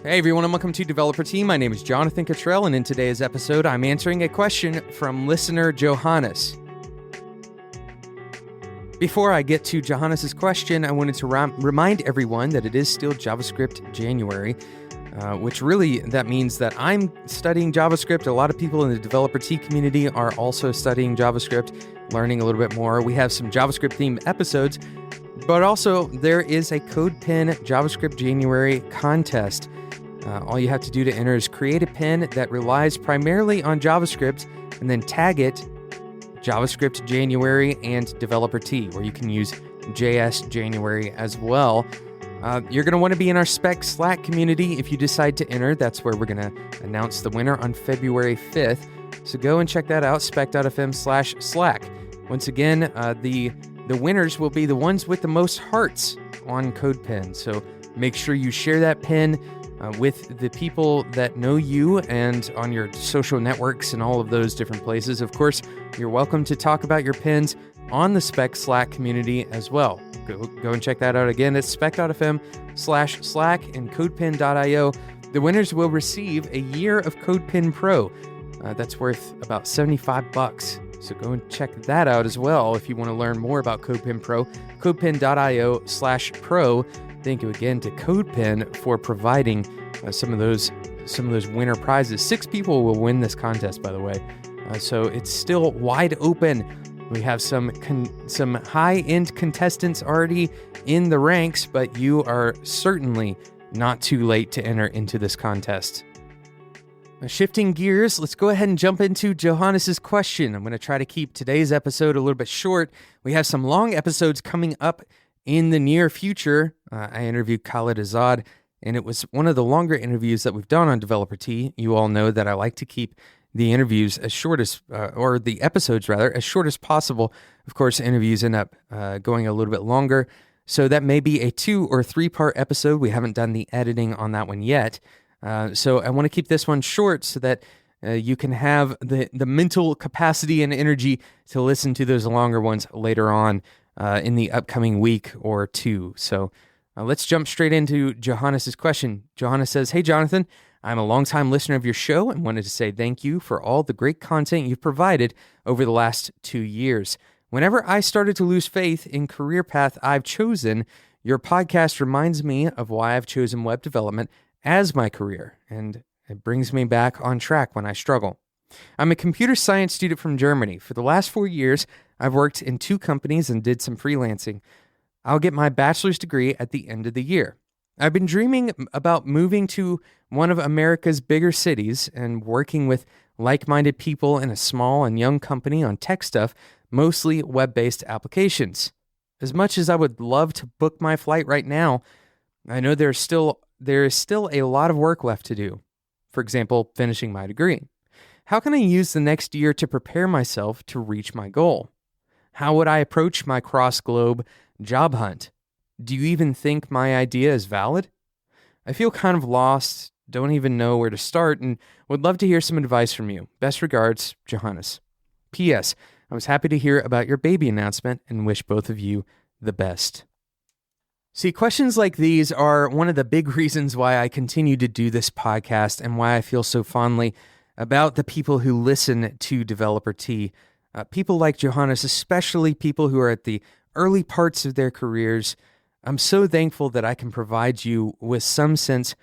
Hey everyone, and welcome to Developer Tea. My name is Jonathan Cottrell, and in today's episode, I'm answering a question from listener Johannes. Before I get to Johannes' question, I wanted to remind everyone that it is still JavaScript January, which really, that means that I'm studying JavaScript. A lot of people in the Developer Tea community are also studying JavaScript, learning a little bit more. We have some JavaScript-themed episodes, but also there is a CodePen JavaScript January contest. All you have to do to enter is create a pin that relies primarily on JavaScript and then tag it JavaScript January and Developer Tea, or you can use JS January as well. You're going to want to be in our Spec Slack community if you decide to enter. That's where we're going to announce the winner on February 5th. So go and check that out, spec.fm/Slack. Once again, the winners will be the ones with the most hearts on CodePen. So make sure you share that pin with the people that know you and on your social networks and all of those different places. Of course, you're welcome to talk about your pins on the Spec Slack community as well. Go and check that out again. It's spec.fm/Slack and codepen.io. The winners will receive a year of CodePen Pro. That's worth about $75. So go and check that out as well if you want to learn more about CodePen Pro. codepen.io/pro. Thank you again to CodePen for providing some of those winner prizes. 6 people will win this contest, by the way. So it's still wide open. We have some high-end contestants already in the ranks, but you are certainly not too late to enter into this contest. Shifting gears, let's go ahead and jump into Johannes' question. I'm going to try to keep today's episode a little bit short. We have some long episodes coming up in the near future. I interviewed Khaled Azad, and it was one of the longer interviews that we've done on Developer Tea. You all know that I like to keep the interviews as short as, or the episodes rather, as short as possible. Of course, interviews end up going a little bit longer, so that may be a 2 or 3 part episode. We haven't done the editing on that one yet. So I want to keep this one short so that you can have the mental capacity and energy to listen to those longer ones later on in the upcoming week or 2. So let's jump straight into Johannes' question. Johannes says, "Hey, Jonathan, I'm a longtime listener of your show and wanted to say thank you for all the great content you've provided over the last 2 years. Whenever I started to lose faith in career path I've chosen, your podcast reminds me of why I've chosen web development as my career, and it brings me back on track when I struggle. I'm a computer science student from Germany. For the last 4 years, I've worked in 2 companies and did some freelancing. I'll get my bachelor's degree at the end of the year. I've been dreaming about moving to one of America's bigger cities and working with like-minded people in a small and young company on tech stuff, mostly web-based applications. As much as I would love to book my flight right now, I know there is still a lot of work left to do. For example, finishing my degree. How can I use the next year to prepare myself to reach my goal? How would I approach my cross-globe job hunt? Do you even think my idea is valid? I feel kind of lost, don't even know where to start, and would love to hear some advice from you. Best regards, Johannes. P.S. I was happy to hear about your baby announcement and wish both of you the best." See, questions like these are one of the big reasons why I continue to do this podcast and why I feel so fondly about the people who listen to Developer Tea. People like Johannes, especially people who are at the early parts of their careers. I'm so thankful that I can provide you with some sense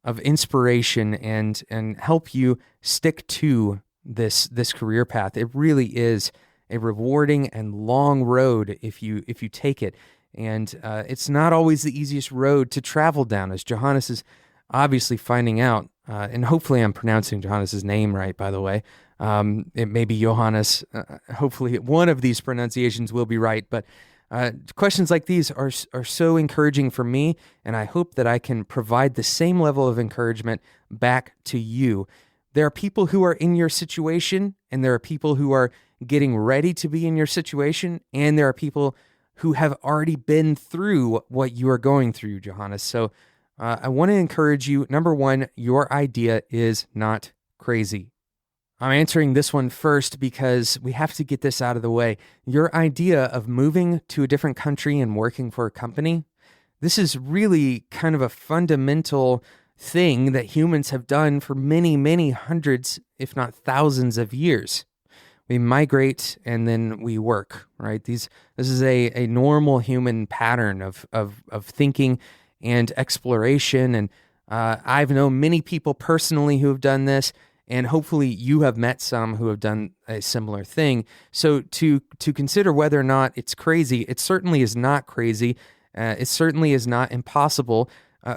of inspiration and help you stick to this career path. It really is a rewarding and long road if you take it. And it's not always the easiest road to travel down, as Johannes is obviously finding out. And hopefully I'm pronouncing Johannes' name right, by the way. It may be Johannes. Hopefully one of these pronunciations will be right. But questions like these are so encouraging for me, and I hope that I can provide the same level of encouragement back to you. There are people who are in your situation, and there are people who are getting ready to be in your situation, and there are people who have already been through what you are going through, Johannes. So I want to encourage you. Number one, your idea is not crazy. I'm answering this one first because we have to get this out of the way. Your idea of moving to a different country and working for a company, this is really kind of a fundamental thing that humans have done for many, many hundreds, if not thousands of years. We migrate and then we work, right? This is a normal human pattern of thinking and exploration. And I've known many people personally who have done this, and hopefully you have met some who have done a similar thing. So to consider whether or not it's crazy, it certainly is not crazy. It certainly is not impossible.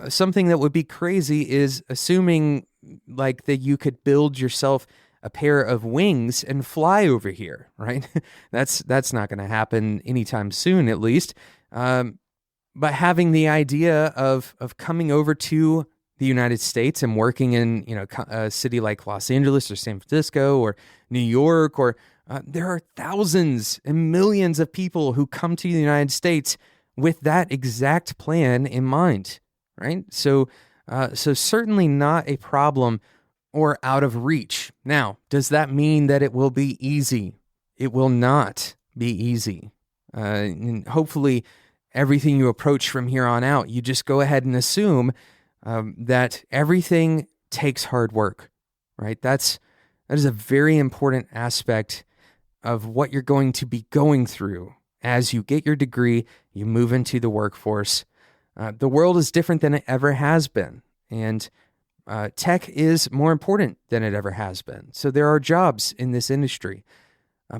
Something that would be crazy is assuming like that you could build yourself a pair of wings and fly over here, right? That's not going to happen anytime soon, at least. But having the idea of coming over to the United States and working in a city like Los Angeles or San Francisco or New York, or there are thousands and millions of people who come to the United States with that exact plan in mind, right? So certainly not a problem or out of reach. Now, does that mean that it will be easy? It will not be easy. And hopefully, everything you approach from here on out, you just go ahead and assume that everything takes hard work, right? That is a very important aspect of what you're going to be going through as you get your degree, you move into the workforce. The world is different than it ever has been, and tech is more important than it ever has been. So there are jobs in this industry,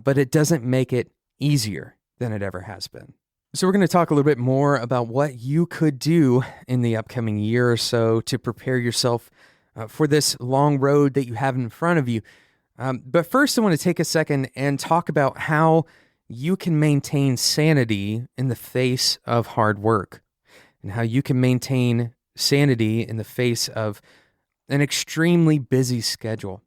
but it doesn't make it easier than it ever has been. So we're going to talk a little bit more about what you could do in the upcoming year or so to prepare yourself for this long road that you have in front of you. But first, I want to take a second and talk about how you can maintain sanity in the face of hard work, and how you can maintain sanity in the face of an extremely busy schedule.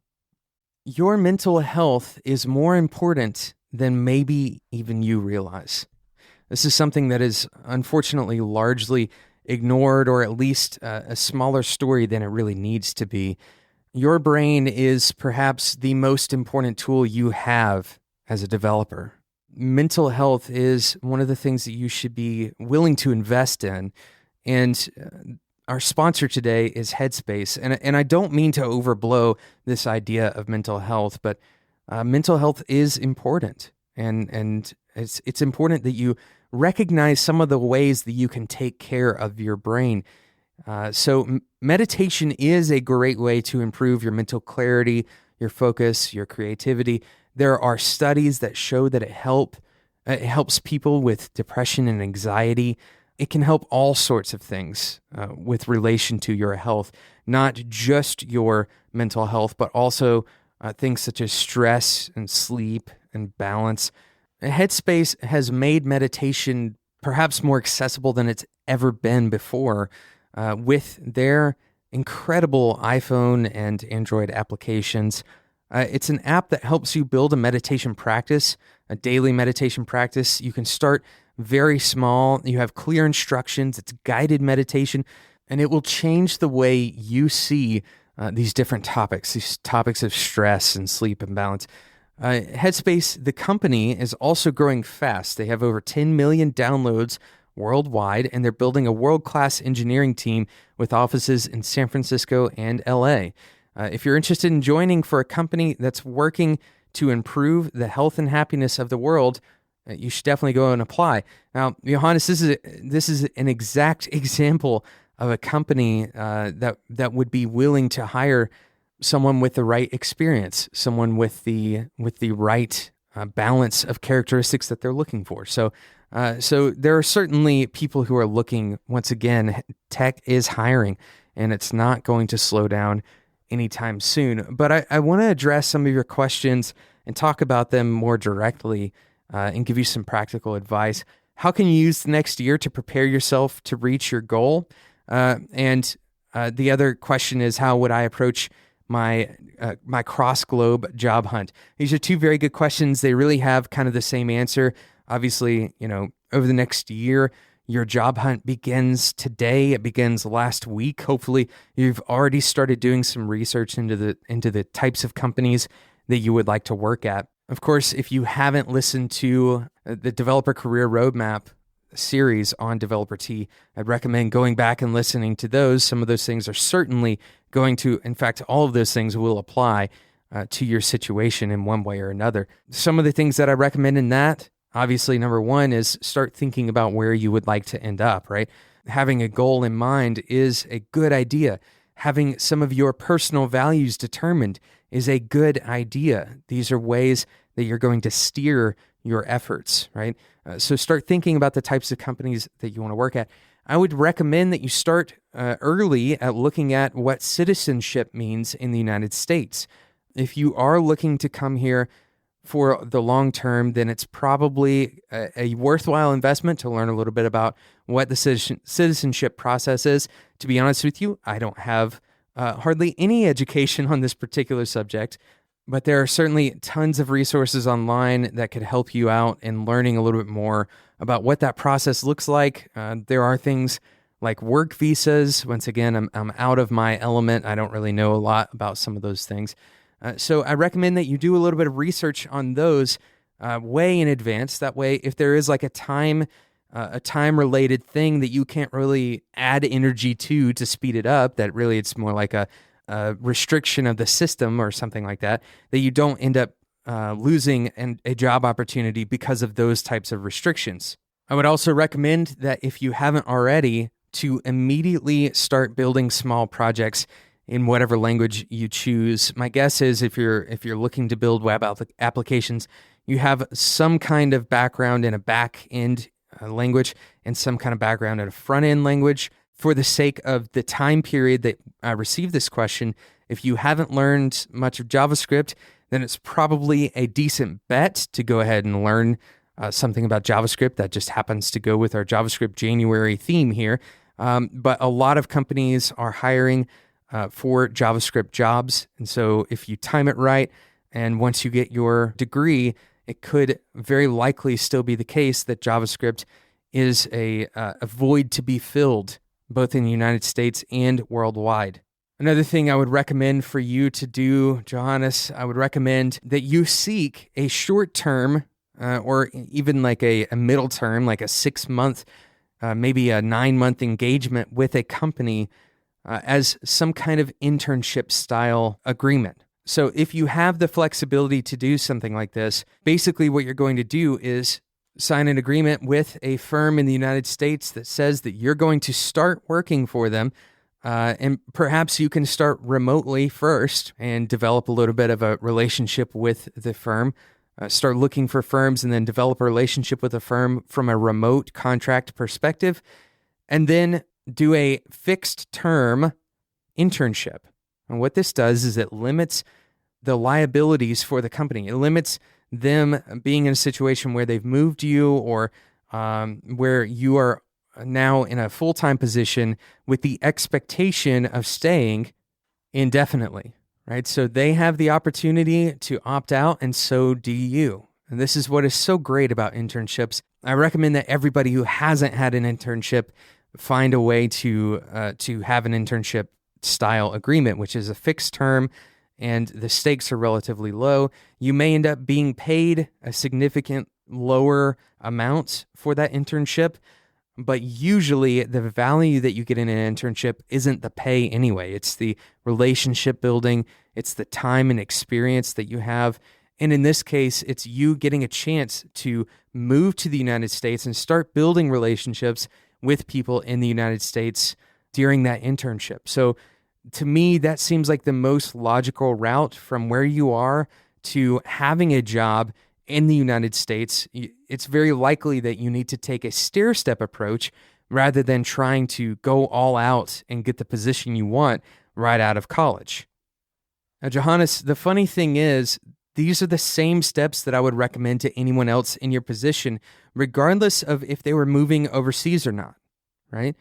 Your mental health is more important than maybe even you realize. This is something that is unfortunately largely ignored, or at least a smaller story than it really needs to be. Your brain is perhaps the most important tool you have as a developer. Mental health is one of the things that you should be willing to invest in. And our sponsor today is Headspace. And I don't mean to overblow this idea of mental health, but mental health is important. And it's important that you recognize some of the ways that you can take care of your brain. So meditation is a great way to improve your mental clarity, your focus, your creativity. There are studies that show that it helps people with depression and anxiety. It can help all sorts of things with relation to your health, not just your mental health, but also things such as stress and sleep and balance. Headspace has made meditation perhaps more accessible than it's ever been before with their incredible iPhone and Android applications. It's an app that helps you build a meditation practice, a daily meditation practice. You can start very small. You have clear instructions. It's guided meditation, and it will change the way you see these different topics, these topics of stress and sleep and balance. Headspace, the company, is also growing fast. They have over 10 million downloads worldwide, and they're building a world-class engineering team with offices in San Francisco and LA. If you're interested in joining for a company that's working to improve the health and happiness of the world, you should definitely go and apply. Now, Johannes, this is an exact example of a company that would be willing to hire someone with the right experience, someone with the right balance of characteristics that they're looking for. So there are certainly people who are looking. Once again, tech is hiring, and it's not going to slow down anytime soon. But I want to address some of your questions and talk about them more directly and give you some practical advice. How can you use the next year to prepare yourself to reach your goal? And the other question is, how would I approach my cross-globe job hunt? These are two very good questions. They really have kind of the same answer. Obviously, over the next year, your job hunt begins today. It begins last week. Hopefully, you've already started doing some research into the types of companies that you would like to work at. Of course, if you haven't listened to the Developer Career Roadmap, series on Developer T. I'd recommend going back and listening to those. Some of those things are certainly going to, in fact, all of those things will apply to your situation in one way or another. Some of the things that I recommend in that, obviously, number one is start thinking about where you would like to end up, right? Having a goal in mind is a good idea. Having some of your personal values determined is a good idea. These are ways that you're going to steer your efforts, right? So start thinking about the types of companies that you want to work at. I would recommend that you start early at looking at what citizenship means in the United States. If you are looking to come here for the long term, then it's probably a worthwhile investment to learn a little bit about what the citizenship process is. To be honest with you, I don't have hardly any education on this particular subject, but there are certainly tons of resources online that could help you out in learning a little bit more about what that process looks like. There are things like work visas. Once again, I'm out of my element. I don't really know a lot about some of those things. So I recommend that you do a little bit of research on those way in advance. That way, if there is like a time-related thing that you can't really add energy to speed it up, that really it's more like a restriction of the system or something like that, that you don't end up losing a job opportunity because of those types of restrictions. I would also recommend that if you haven't already, to immediately start building small projects in whatever language you choose. My guess is if you're looking to build web applications, you have some kind of background in a back-end language and some kind of background in a front-end language. For the sake of the time period that I received this question, if you haven't learned much of JavaScript, then it's probably a decent bet to go ahead and learn something about JavaScript. That just happens to go with our JavaScript January theme here. But a lot of companies are hiring for JavaScript jobs. And so if you time it right, and once you get your degree, it could very likely still be the case that JavaScript is a void to be filled, both in the United States and worldwide. Another thing I would recommend for you to do, Johannes, I would recommend that you seek a short-term or even like a middle term, like a 6-month, maybe a 9-month engagement with a company as some kind of internship style agreement. So if you have the flexibility to do something like this, basically what you're going to do is sign an agreement with a firm in the United States that says that you're going to start working for them, and perhaps you can start remotely first and develop a little bit of a relationship with the firm, start looking for firms and then develop a relationship with a firm from a remote contract perspective, and then do a fixed term internship. And what this does is it limits the liabilities for the company. It limits them being in a situation where they've moved you or where you are now in a full-time position with the expectation of staying indefinitely, right? So they have the opportunity to opt out, and so do you. And this is what is so great about internships. I recommend that everybody who hasn't had an internship find a way to have an internship style agreement, which is a fixed term, and the stakes are relatively low. You may end up being paid a significant lower amount for that internship, but usually the value that you get in an internship isn't the pay anyway. It's the relationship building, it's the time and experience that you have. And in this case, it's you getting a chance to move to the United States and start building relationships with people in the United States during that internship. So to me, that seems like the most logical route from where you are to having a job in the United States. It's very likely that you need to take a stair-step approach rather than trying to go all out and get the position you want right out of college. Now, Johannes, the funny thing is, these are the same steps that I would recommend to anyone else in your position, regardless of if they were moving overseas or not, right?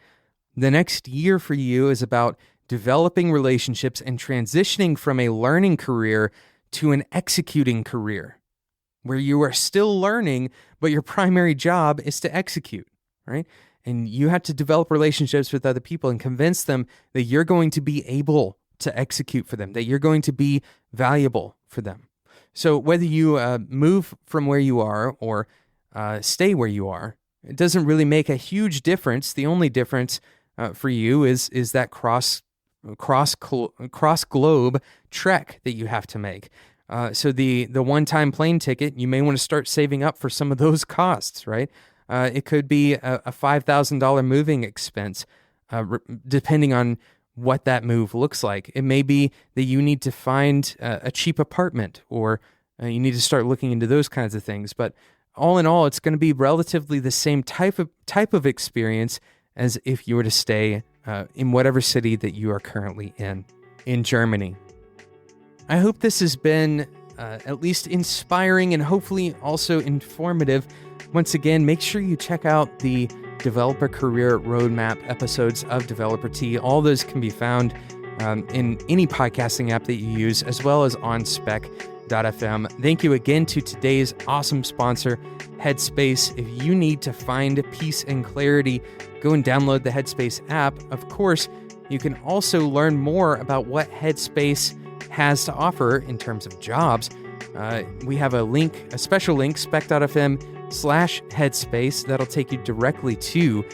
The next year for you is about developing relationships and transitioning from a learning career to an executing career, where you are still learning, but your primary job is to execute, right? And you have to develop relationships with other people and convince them that you're going to be able to execute for them, that you're going to be valuable for them. So whether you move from where you are or stay where you are, it doesn't really make a huge difference. The only difference for you is that cross globe trek that you have to make. So the one-time plane ticket, you may want to start saving up for some of those costs, right? It could be a $5,000 moving expense, depending on what that move looks like. It may be that you need to find a cheap apartment, or you need to start looking into those kinds of things. But all in all, it's going to be relatively the same type of experience as if you were to stay in whatever city that you are currently in Germany. I hope this has been at least inspiring and hopefully also informative. Once again, make sure you check out the Developer Career Roadmap episodes of Developer Tea. All those can be found in any podcasting app that you use, as well as on spec.fm. Thank you again to today's awesome sponsor, Headspace. If you need to find peace and clarity, go and download the Headspace app. Of course, you can also learn more about what Headspace has to offer in terms of jobs. We have a special link, spec.fm/headspace. That'll take you directly to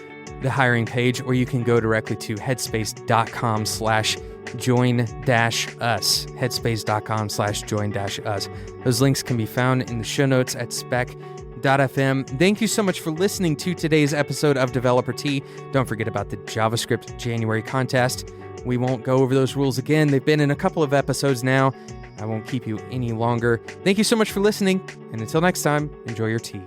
the hiring page, or you can go directly to headspace.com/join-us. Headspace.com/join-us. Those links can be found in the show notes at spec.fm. Thank you so much for listening to today's episode of Developer Tea. Don't forget about the JavaScript January contest. We won't go over those rules again. They've been in a couple of episodes now. I won't keep you any longer. Thank you so much for listening, and until next time, enjoy your tea.